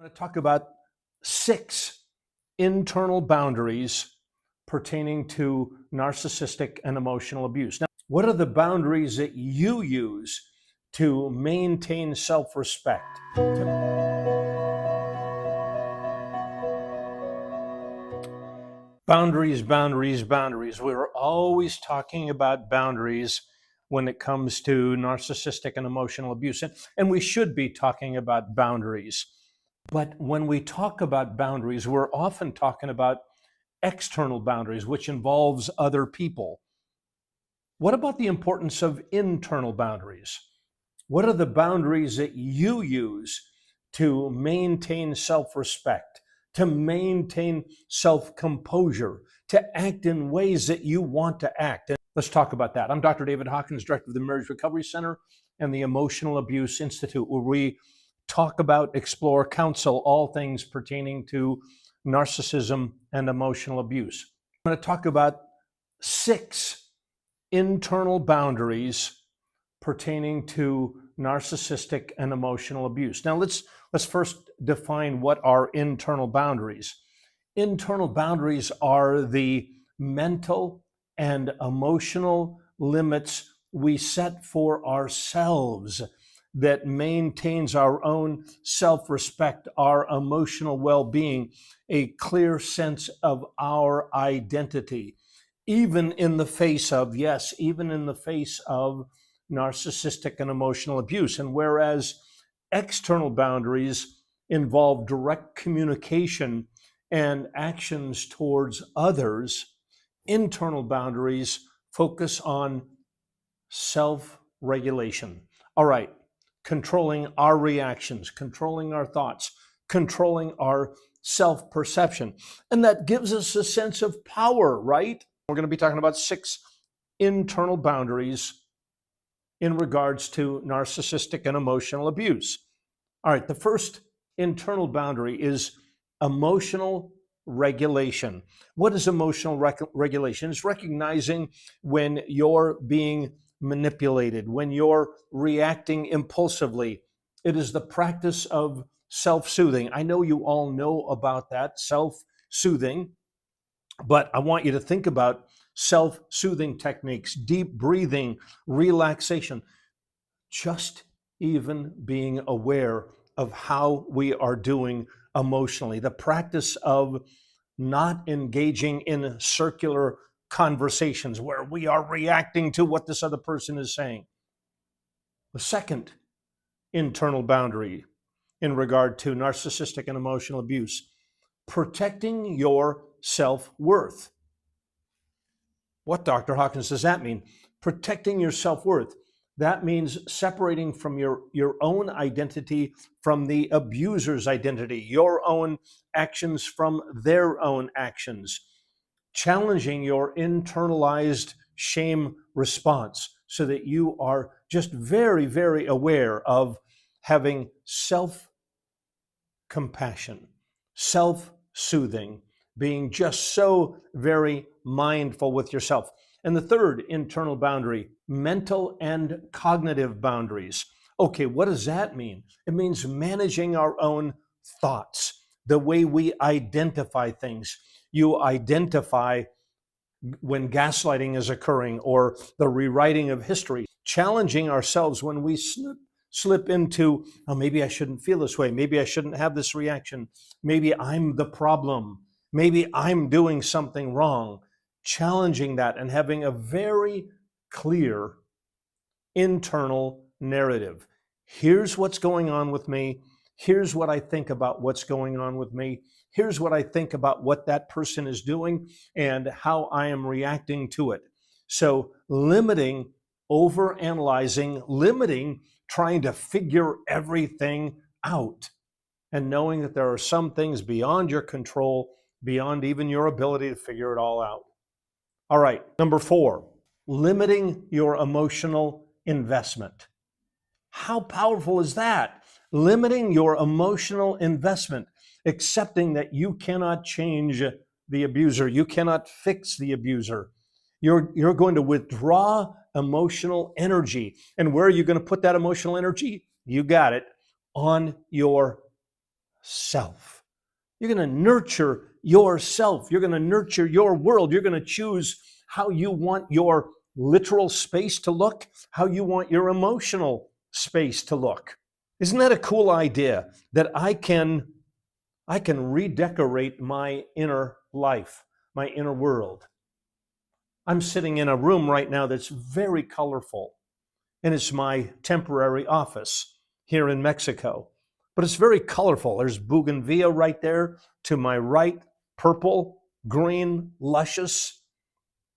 I'm going to talk about 6 internal boundaries pertaining to narcissistic and emotional abuse. Now, what are the boundaries that you use to maintain self-respect? Boundaries, boundaries, boundaries. We're always talking about boundaries when it comes to narcissistic and emotional abuse. And we should be talking about boundaries. But when we talk about boundaries, we're often talking about external boundaries, which involves other people. What about the importance of internal boundaries? What are the boundaries that you use to maintain self-respect, to maintain self-composure, to act in ways that you want to act? And let's talk about that. I'm Dr. David Hawkins, Director of the Marriage Recovery Center and the Emotional Abuse Institute, where we talk about, explore, counsel all things pertaining to narcissism and emotional abuse. I'm going to talk about 6 internal boundaries pertaining to narcissistic and emotional abuse. Now let's first define what are internal boundaries. Internal boundaries are the mental and emotional limits we set for ourselves that maintains our own self-respect, our emotional well-being, a clear sense of our identity, even in the face of, yes, even in the face of narcissistic and emotional abuse. And whereas external boundaries involve direct communication and actions towards others, internal boundaries focus on self-regulation. All right, controlling our reactions, controlling our thoughts, controlling our self-perception. And that gives us a sense of power, right? We're going to be talking about 6 internal boundaries in regards to narcissistic and emotional abuse. All right, the first internal boundary is emotional regulation. What is emotional regulation? It's recognizing when you're being manipulated, when you're reacting impulsively. It is the practice of self-soothing. I know you all know about that, self-soothing, but I want you to think about self-soothing techniques, deep breathing, relaxation, just even being aware of how we are doing emotionally. The practice of not engaging in circular conversations where we are reacting to what this other person is saying. The second internal boundary in regard to narcissistic and emotional abuse, protecting your self-worth. What, Dr. Hawkins, does that mean? Protecting your self-worth. That means separating from your own identity from the abuser's identity, your own actions from their own actions, challenging your internalized shame response so that you are just very, very aware of having self-compassion, self-soothing, being just so very mindful with yourself. And the third internal boundary, mental and cognitive boundaries. Okay, what does that mean? It means managing our own thoughts, the way we identify things. You identify when gaslighting is occurring or the rewriting of history, challenging ourselves when we slip into, oh, maybe I shouldn't feel this way. Maybe I shouldn't have this reaction. Maybe I'm the problem. Maybe I'm doing something wrong. Challenging that and having a very clear internal narrative. Here's what's going on with me. Here's what I think about what's going on with me. Here's what I think about what that person is doing and how I am reacting to it. So limiting, overanalyzing, limiting, trying to figure everything out, and knowing that there are some things beyond your control, beyond even your ability to figure it all out. All right, number 4, limiting your emotional investment. How powerful is that? Limiting your emotional investment, accepting that you cannot change the abuser, you cannot fix the abuser. You're going to withdraw emotional energy. And where are you going to put that emotional energy? You got it, on your self. You're going to nurture yourself. You're going to nurture your world. You're going to choose how you want your literal space to look, how you want your emotional space to look. Isn't that a cool idea that I can redecorate my inner life, my inner world? I'm sitting in a room right now that's very colorful, and it's my temporary office here in Mexico. But it's very colorful. There's bougainvillea right there to my right, purple, green, luscious.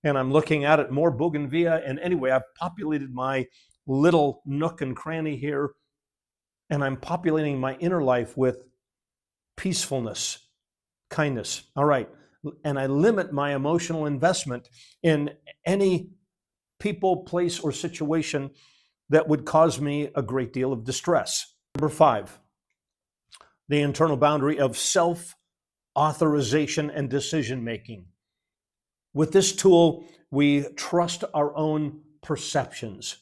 And I'm looking at it, more bougainvillea. And anyway, I've populated my little nook and cranny here, and I'm populating my inner life with peacefulness, kindness. All right. And I limit my emotional investment in any people, place, or situation that would cause me a great deal of distress. Number 5, the internal boundary of self-authorization and decision-making. With this tool, we trust our own perceptions.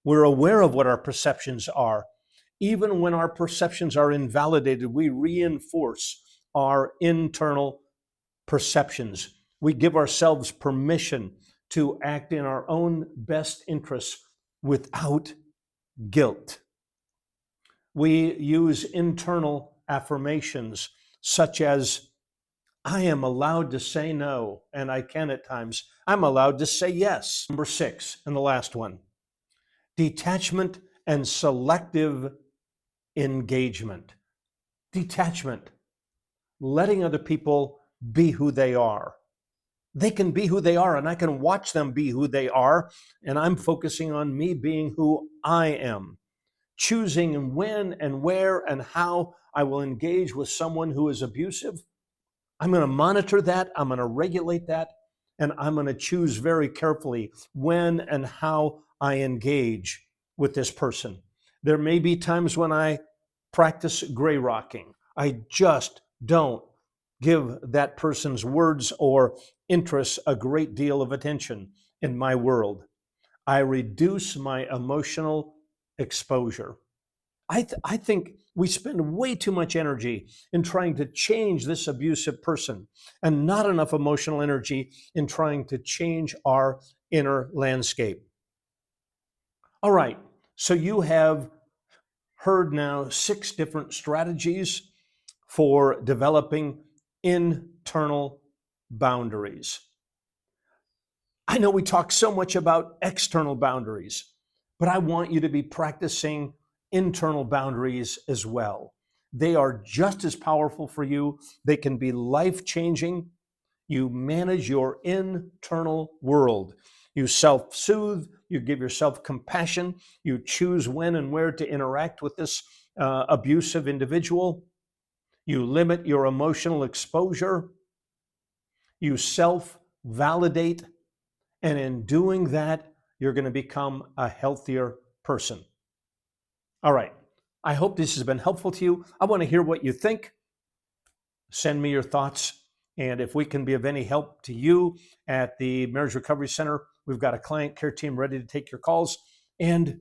We're aware of what our perceptions are. Even when our perceptions are invalidated, we reinforce our internal perceptions. We give ourselves permission to act in our own best interests without guilt. We use internal affirmations such as, I am allowed to say no, and I can at times. I'm allowed to say yes. Number 6, and the last one, detachment and selective engagement. Detachment, letting other people be who they are. They can be who they are, and I can watch them be who they are, and I'm focusing on me being who I am, choosing when and where and how I will engage with someone who is abusive. I'm going to monitor that, I'm going to regulate that, and I'm going to choose very carefully when and how I engage with this person. There may be times when I practice gray rocking. I just don't give that person's words or interests a great deal of attention in my world. I reduce my emotional exposure. I think we spend way too much energy in trying to change this abusive person and not enough emotional energy in trying to change our inner landscape. All right, so you have heard now 6 different strategies for developing internal boundaries. I know we talk so much about external boundaries, but I want you to be practicing internal boundaries as well. They are just as powerful for you. They can be life-changing. You manage your internal world. You self-soothe. You give yourself compassion. You choose when and where to interact with this abusive individual. You limit your emotional exposure. You self-validate. And in doing that, you're going to become a healthier person. All right. I hope this has been helpful to you. I want to hear what you think. Send me your thoughts. And if we can be of any help to you at the Marriage Recovery Center, we've got a client care team ready to take your calls. And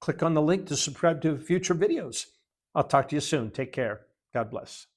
click on the link to subscribe to future videos. I'll talk to you soon. Take care. God bless.